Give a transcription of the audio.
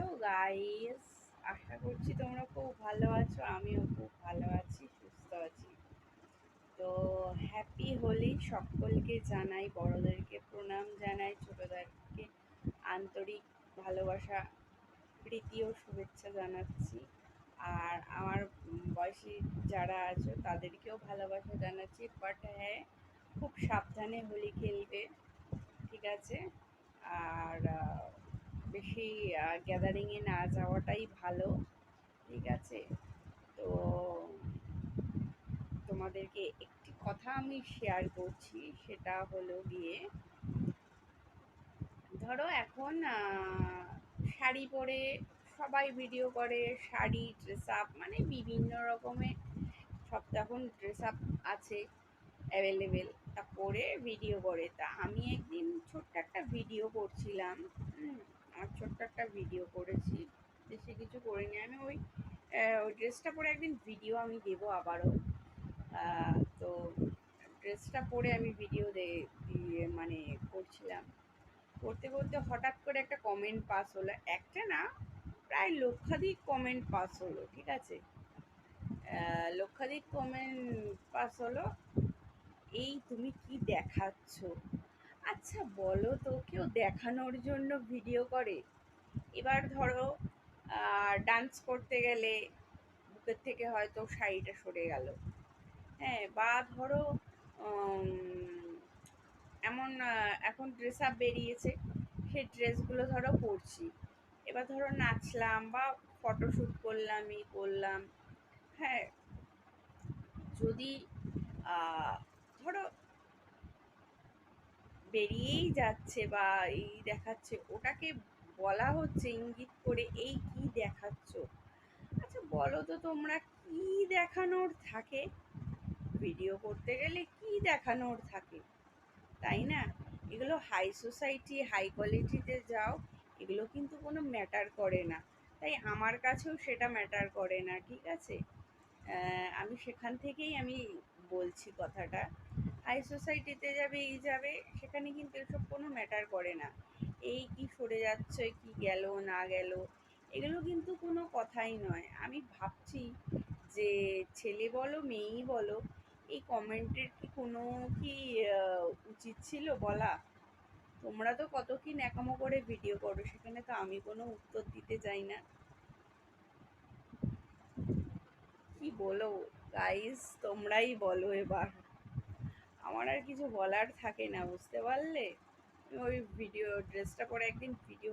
Hello guys, আশা করছি তোমরা খুব ভালো আছো। আমিও খুব ভালো আছি, সুস্থ আছি। তো হ্যাপি হোলি সকলকে জানাই, বড়দেরকে প্রণাম জানাই, ছোটদেরকে আন্তরিক ভালোবাসা, প্রীতি ও শুভেচ্ছা জানাচ্ছি। আর আমার বয়সী যারা আছো তাদেরকেও ভালোবাসা জানাচ্ছি। বাট হ্যাঁ, খুব সাবধানে হোলি খেলবে, ঠিক আছে? আর বেশি গ্যাদারিংয়ে না যাওয়াটাই ভালো, ঠিক আছে? তো তোমাদেরকে একটি কথা আমি শেয়ার করছি, সেটা হলো গিয়ে, ধরো এখন শাড়ি পরে সবাই ভিডিও করে, শাড়ি, ড্রেস আপ, মানে বিভিন্ন রকমের সব তো এখন ড্রেস আপ আছে অ্যাভেলেবেল, তা পরে ভিডিও করে। তা আমি একদিন ছোট্ট একটা ভিডিও করছিলাম। আর ছোট্ট একটা ভিডিও করেছি, বেশি কিছু করিনি আমি। ওই ড্রেসটা পরে একদিন ভিডিও আমি দেবো আবারও। তো ড্রেসটা পরে আমি ভিডিও দিয়ে মানে করছিলাম। করতে করতে হঠাৎ করে একটা কমেন্ট পাস হলো, একটা না, প্রায় লক্ষাধিক কমেন্ট পাস হলো, ঠিক আছে? লক্ষাধিক কমেন্ট পাস হলো, এই তুমি কি দেখাচ্ছ? আচ্ছা বলো তো, কেউ দেখানোর জন্য ভিডিও করে? এবার ধরো ডান্স করতে গেলে বুকের থেকে হয়তো শাড়িটা সরে গেল, হ্যাঁ, বা ধরো উম, এমন এখন ড্রেস আপ বেরিয়েছে, সেই ড্রেসগুলো ধরো পরছি। এবার ধরো নাচলাম বা ফটোশ্যুট করলাম, করলাম, হ্যাঁ, যদি ধরো বেরিয়েই যাচ্ছে বা এই দেখাচ্ছে, ওটাকে বলা হচ্ছে ইঙ্গিত করে, এই কি দেখাচ্ছ? আচ্ছা বলো তো, তোমরা কি দেখানোর থাকে? ভিডিও করতে গেলে কি দেখানোর থাকে, তাই না? এগুলো হাই সোসাইটি, হাই কোয়ালিটিতে যাও, এগুলো কিন্তু কোনো ম্যাটার করে না। তাই আমার কাছেও সেটা ম্যাটার করে না, ঠিক আছে? আমি সেখান থেকেই আমি বলছি কথাটা। হাই সোসাইটিতে যাবে, এই যাবে, সেখানে কিন্তু এসব কোনো ম্যাটার করে না। এই কি সরে যাচ্ছে, কি গেল না গেল, এগুলো কিন্তু কোনো কথাই নয়। আমি ভাবছি যে ছেলে বলো মেয়েই বলো, এই কমেন্টের কি কোনো কি উচিত ছিল বলা? তোমরা তো কত কি ন্যাকামো করে ভিডিও করো, সেখানে তো আমি কোনো উত্তর দিতে চাই না। কি বলো গাইস, তোমরাই বলো এবার। আমার আর কিছু বলার থাকে না, বুঝতে পারলে? ওই ভিডিও ড্রেসটা পরে একদিন ভিডিও